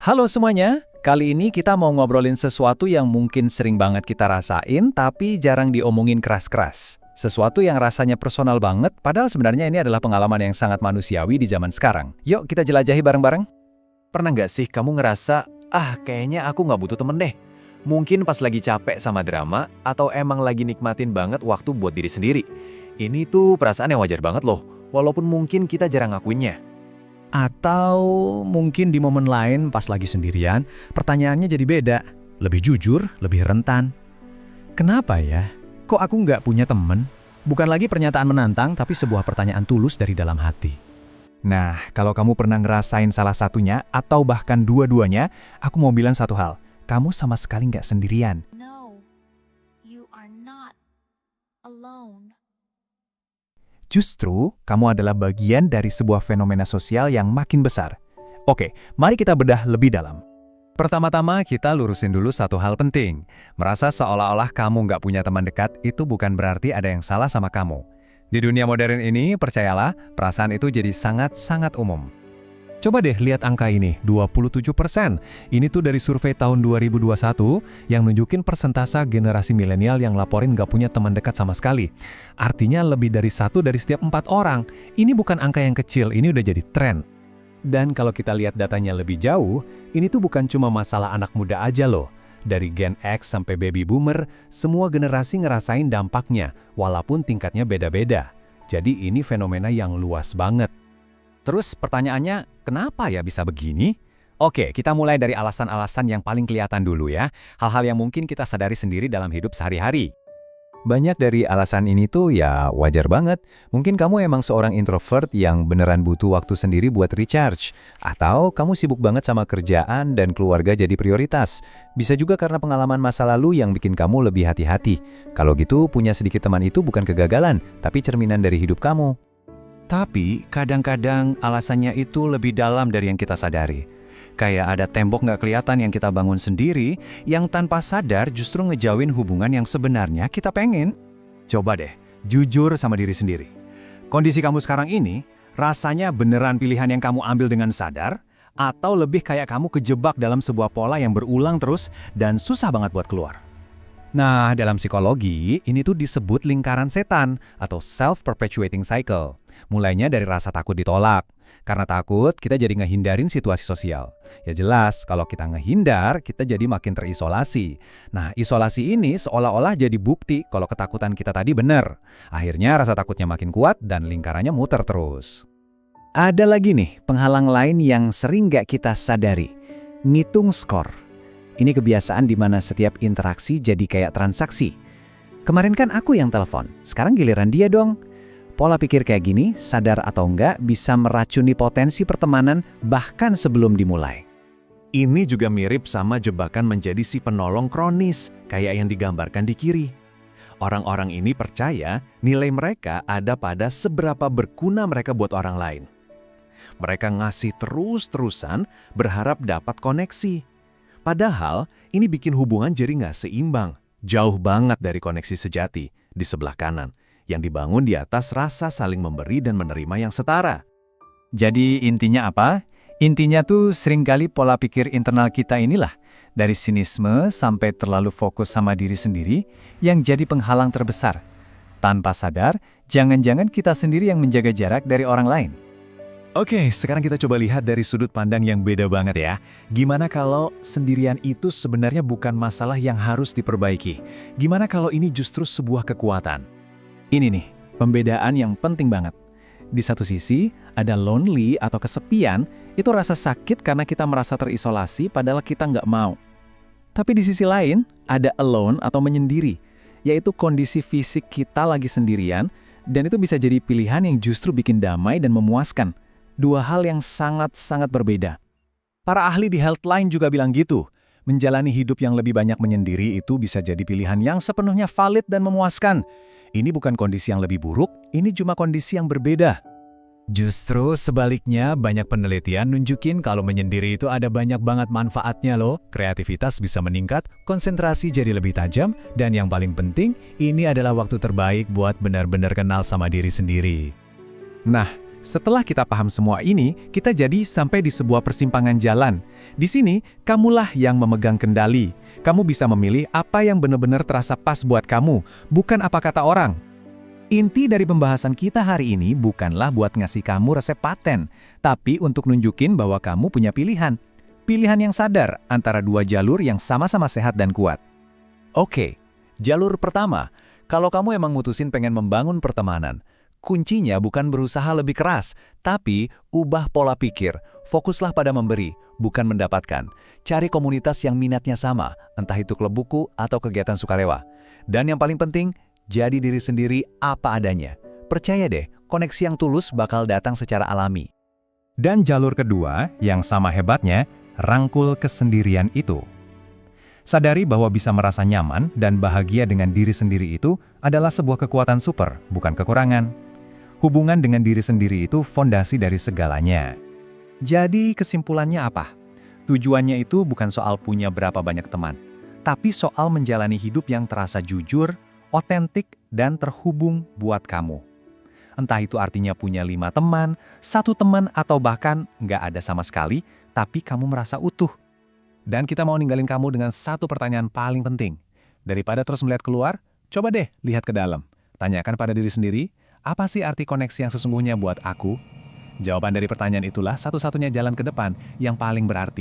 Halo semuanya, kali ini kita mau ngobrolin sesuatu yang mungkin sering banget kita rasain tapi jarang diomongin keras-keras. Sesuatu yang rasanya personal banget, padahal sebenarnya ini adalah pengalaman yang sangat manusiawi di zaman sekarang. Yuk kita jelajahi bareng-bareng. Pernah nggak sih kamu ngerasa, kayaknya aku nggak butuh temen deh. Mungkin pas lagi capek sama drama, atau emang lagi nikmatin banget waktu buat diri sendiri. Ini tuh perasaan yang wajar banget loh, walaupun mungkin kita jarang ngakuinnya. Atau mungkin di momen lain pas lagi sendirian, pertanyaannya jadi beda. Lebih jujur, lebih rentan. Kenapa ya? Kok aku nggak punya temen? Bukan lagi pernyataan menantang, tapi sebuah pertanyaan tulus dari dalam hati. Nah, kalau kamu pernah ngerasain salah satunya, atau bahkan dua-duanya, aku mau bilang satu hal. Kamu sama sekali nggak sendirian. No, you are not alone. Justru, kamu adalah bagian dari sebuah fenomena sosial yang makin besar. Oke, mari kita bedah lebih dalam. Pertama-tama kita lurusin dulu satu hal penting. Merasa seolah-olah kamu nggak punya teman dekat itu bukan berarti ada yang salah sama kamu. Di dunia modern ini, percayalah, perasaan itu jadi sangat-sangat umum. Coba deh lihat angka ini, 27%. Ini tuh dari survei tahun 2021 yang nunjukin persentase generasi milenial yang laporin nggak punya teman dekat sama sekali. Artinya lebih dari 1 dari setiap 4 orang. Ini bukan angka yang kecil, ini udah jadi tren. Dan kalau kita lihat datanya lebih jauh, ini tuh bukan cuma masalah anak muda aja loh. Dari Gen X sampai Baby Boomer, semua generasi ngerasain dampaknya, walaupun tingkatnya beda-beda. Jadi ini fenomena yang luas banget. Terus pertanyaannya, kenapa ya bisa begini? Oke, kita mulai dari alasan-alasan yang paling kelihatan dulu ya. Hal-hal yang mungkin kita sadari sendiri dalam hidup sehari-hari. Banyak dari alasan ini tuh ya wajar banget. Mungkin kamu emang seorang introvert yang beneran butuh waktu sendiri buat recharge. Atau kamu sibuk banget sama kerjaan dan keluarga jadi prioritas. Bisa juga karena pengalaman masa lalu yang bikin kamu lebih hati-hati. Kalau gitu, punya sedikit teman itu bukan kegagalan, tapi cerminan dari hidup kamu. Tapi kadang-kadang alasannya itu lebih dalam dari yang kita sadari. Kayak ada tembok nggak kelihatan yang kita bangun sendiri, yang tanpa sadar justru ngejauhin hubungan yang sebenarnya kita pengen. Coba deh, jujur sama diri sendiri. Kondisi kamu sekarang ini, rasanya beneran pilihan yang kamu ambil dengan sadar, atau lebih kayak kamu kejebak dalam sebuah pola yang berulang terus dan susah banget buat keluar. Nah, dalam psikologi, ini tuh disebut lingkaran setan atau self-perpetuating cycle. Mulainya dari rasa takut ditolak. Karena takut, kita jadi ngehindarin situasi sosial. Ya jelas, kalau kita ngehindar, kita jadi makin terisolasi. Nah, isolasi ini seolah-olah jadi bukti kalau ketakutan kita tadi benar. Akhirnya rasa takutnya makin kuat dan lingkarannya muter terus. Ada lagi nih, penghalang lain yang sering nggak kita sadari. Ngitung skor. Ini kebiasaan di mana setiap interaksi jadi kayak transaksi. Kemarin kan aku yang telepon, sekarang giliran dia dong. Pola pikir kayak gini, sadar atau enggak, bisa meracuni potensi pertemanan bahkan sebelum dimulai. Ini juga mirip sama jebakan menjadi si penolong kronis, kayak yang digambarkan di kiri. Orang-orang ini percaya nilai mereka ada pada seberapa berguna mereka buat orang lain. Mereka ngasih terus-terusan, berharap dapat koneksi. Padahal, ini bikin hubungan jadi nggak seimbang, jauh banget dari koneksi sejati di sebelah kanan, yang dibangun di atas rasa saling memberi dan menerima yang setara. Jadi intinya apa? Intinya tuh seringkali pola pikir internal kita inilah, dari sinisme sampai terlalu fokus sama diri sendiri, yang jadi penghalang terbesar. Tanpa sadar, jangan-jangan kita sendiri yang menjaga jarak dari orang lain. Oke, sekarang kita coba lihat dari sudut pandang yang beda banget ya. Gimana kalau sendirian itu sebenarnya bukan masalah yang harus diperbaiki? Gimana kalau ini justru sebuah kekuatan? Ini nih, pembedaan yang penting banget. Di satu sisi, ada lonely atau kesepian, itu rasa sakit karena kita merasa terisolasi padahal kita nggak mau. Tapi di sisi lain, ada alone atau menyendiri, yaitu kondisi fisik kita lagi sendirian, dan itu bisa jadi pilihan yang justru bikin damai dan memuaskan. Dua hal yang sangat-sangat berbeda. Para ahli di Healthline juga bilang gitu, menjalani hidup yang lebih banyak menyendiri itu bisa jadi pilihan yang sepenuhnya valid dan memuaskan. Ini bukan kondisi yang lebih buruk, ini cuma kondisi yang berbeda. Justru sebaliknya, banyak penelitian nunjukin kalau menyendiri itu ada banyak banget manfaatnya loh. Kreativitas bisa meningkat, konsentrasi jadi lebih tajam, dan yang paling penting, ini adalah waktu terbaik buat benar-benar kenal sama diri sendiri. Nah, Setelah kita paham semua ini, kita jadi sampai di sebuah persimpangan jalan. Di sini, kamulah yang memegang kendali. Kamu bisa memilih apa yang benar-benar terasa pas buat kamu, bukan apa kata orang. Inti dari pembahasan kita hari ini bukanlah buat ngasih kamu resep paten, tapi untuk nunjukin bahwa kamu punya pilihan. Pilihan yang sadar antara dua jalur yang sama-sama sehat dan kuat. Oke, jalur pertama. Kalau kamu emang mutusin pengen membangun pertemanan, kuncinya bukan berusaha lebih keras, tapi ubah pola pikir. Fokuslah pada memberi, bukan mendapatkan. Cari komunitas yang minatnya sama, entah itu klub buku atau kegiatan sukarela. Dan yang paling penting, jadi diri sendiri apa adanya. Percaya deh, koneksi yang tulus bakal datang secara alami. Dan jalur kedua, yang sama hebatnya, rangkul kesendirian itu. Sadari bahwa bisa merasa nyaman dan bahagia dengan diri sendiri itu adalah sebuah kekuatan super, bukan kekurangan. Hubungan dengan diri sendiri itu fondasi dari segalanya. Jadi kesimpulannya apa? Tujuannya itu bukan soal punya berapa banyak teman, tapi soal menjalani hidup yang terasa jujur, otentik, dan terhubung buat kamu. Entah itu artinya punya 5 teman, 1 teman, atau bahkan nggak ada sama sekali, tapi kamu merasa utuh. Dan kita mau ninggalin kamu dengan satu pertanyaan paling penting. Daripada terus melihat keluar, coba deh lihat ke dalam. Tanyakan pada diri sendiri, apa sih arti koneksi yang sesungguhnya buat aku? Jawaban dari pertanyaan itulah satu-satunya jalan ke depan yang paling berarti.